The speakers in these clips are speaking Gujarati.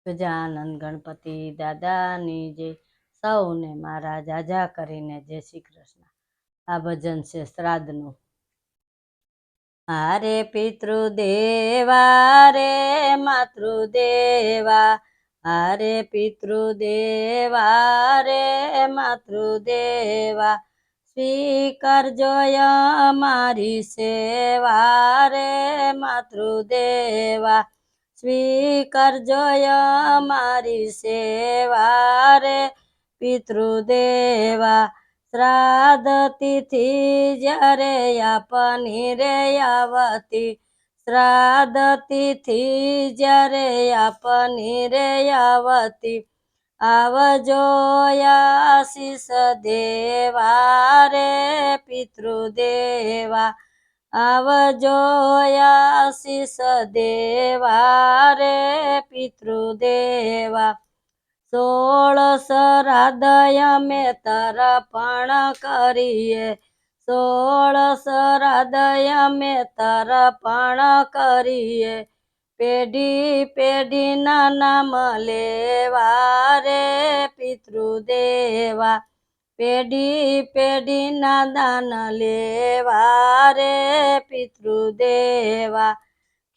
ગજાનંદ ગણપતિ દાદાની જય. સૌને મારા જાજા કરીને જય શ્રી કૃષ્ણ. આ ભજન છે શ્રાદ્ધનું. હારે પિતૃદેવા રે માતૃદેવા, હારે પિતૃદેવા રે માતૃદેવા, સ્વીકારજો અમારી સેવા રે માતૃદેવા, સ્વીકારજો અમારી સેવા રે પિતૃદેવા. શ્રાદ્ધ તિથિ જ્યારે આપની રે આવતી, શ્રાદ્ધ તિથિ જ્યારે આપની રે આવતી, આવજો આશીષ દેવા રે પિતૃદેવા, આવજો આશીષ દેવા રે પિતૃદેવા. 16 શ્રાદ્ધ અમે તર્પણ કરીએ, 16 શ્રાદ્ધ અમે તર્પણ કરીએ, પેઢી પેઢીના નામ લેવા રે પિતૃદેવા, પેઢી પેઢીના દાન લેવા રે પિતૃદેવા.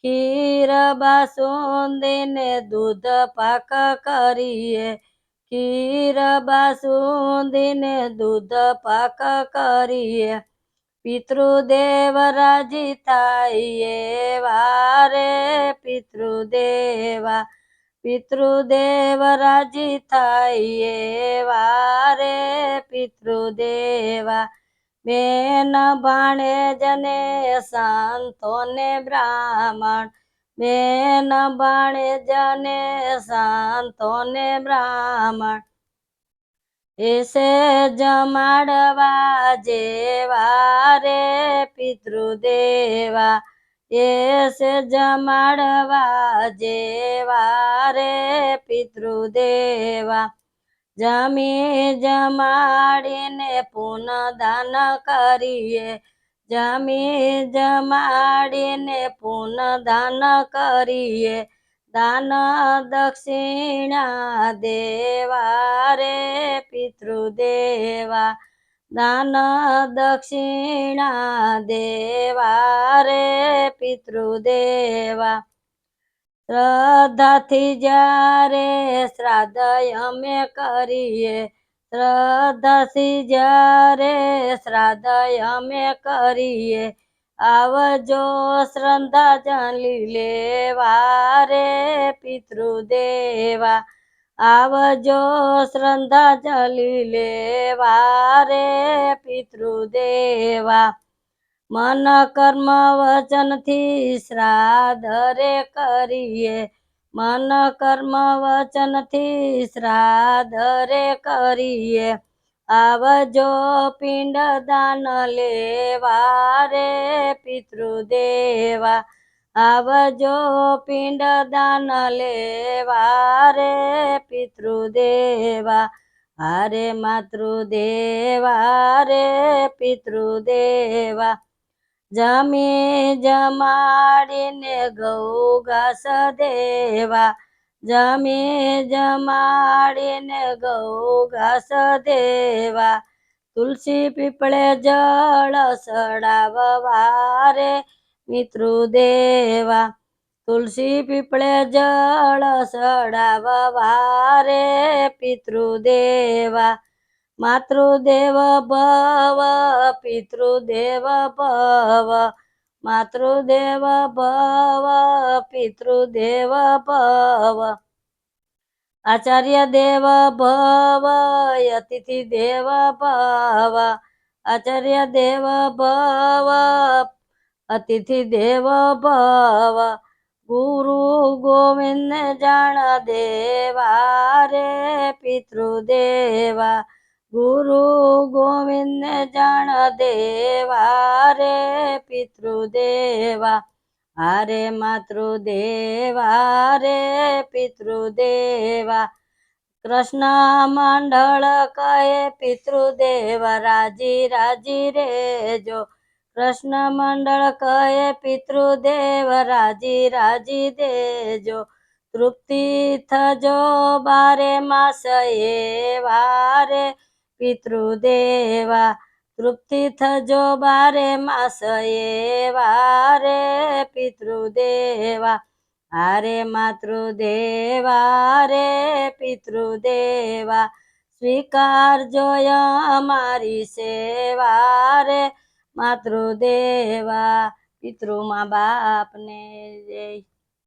ખીર બાસુંદી ને દૂધ પાક કરીએ, ખીર બાસુંદી ને દૂધ પાક કરીએ, પિતૃદેવ રાજી થાય એવા રે પિતૃદેવા, પિતૃદેવ રાજી થાય એવા રે પિતૃદેવા. બેન ભાણેજને સંતોને બ્રાહ્મણ, બેન ભાણેજને સંતોને બ્રાહ્મણ, એસે જમાડવા જેવા રે પિતૃદેવા, એસે જમાડવા જેવા રે પિતૃદેવા. જમી જમાડીને પુનઃદાન કરીએ, જમી જમાડીને પુનઃદાન કરીએ, દાન દક્ષિણા દેવા રે પિતૃદેવા, દાન દક્ષિણા દેવા રે પિતૃદેવા. શ્રદ્ધાથી જ્યારે શ્રાદ્ધ અમે કરીએ, શ્રદ્ધાથી જ્યારે શ્રાદ્ધ અમે કરીએ, આવજો શ્રદ્ધાંજલિ લેવા રે પિતૃદેવા, આવજો શ્રદ્ધાંજલિ લેવા રે પિતૃદેવા. મન કર્મ વચનથી શ્રાદ્ધ રે કરીએ, મન કર્મ વચનથી શ્રાદ્ધ રે કરીએ, આવજો પિંડ દાન લેવા રે પિતૃદેવા, આવજો પિંડ દાન લેવા રે પિતૃદેવા. હારે માતૃદેવા રે પિતૃદેવા, જમી જમાડીને ગૌ ઘાસ દેવા, જમી જમાડીને ગૌ ઘાસ દેવા, તુલસી પીપળે જળ ચડાવવા રે પિતૃદેવા, તુલસી પીપળે જળ ચડાવવા રે પિતૃદેવા. માતૃદેવ ભવ પિતૃદેવ ભવ, માતૃદેવ ભવ પિતૃદેવ ભવ, આચાર્ય દેવ ભવ અતિથિ દેવ ભવ, આચાર્ય દેવ ભવ અતિથિ દેવ ભવ. ગુરુ ગોવિંદ જાણ દેવા રે પિતૃદેવા, ગુરુ ગોવિંદ જાણ દેવા રે પિતૃદેવા. હારે માતૃદેવા રે પિતૃદેવા. કૃષ્ણ મંડળ કહે પિતૃદેવ રાજી રાજી રેજો, કૃષ્ણ મંડળ કહે પિતૃદેવ રાજી રાજી દેજો, તૃપ્તિ થજો બારે માસ એવા રે પિતૃદેવા તૃપ્તિ થજો બારે માસ એવા રે પિતૃદેવા હારે માતૃદેવા રે પિતૃદેવા સ્વીકારજો અમારી સેવા રે માતૃદેવા પિતૃ મા બાપને જય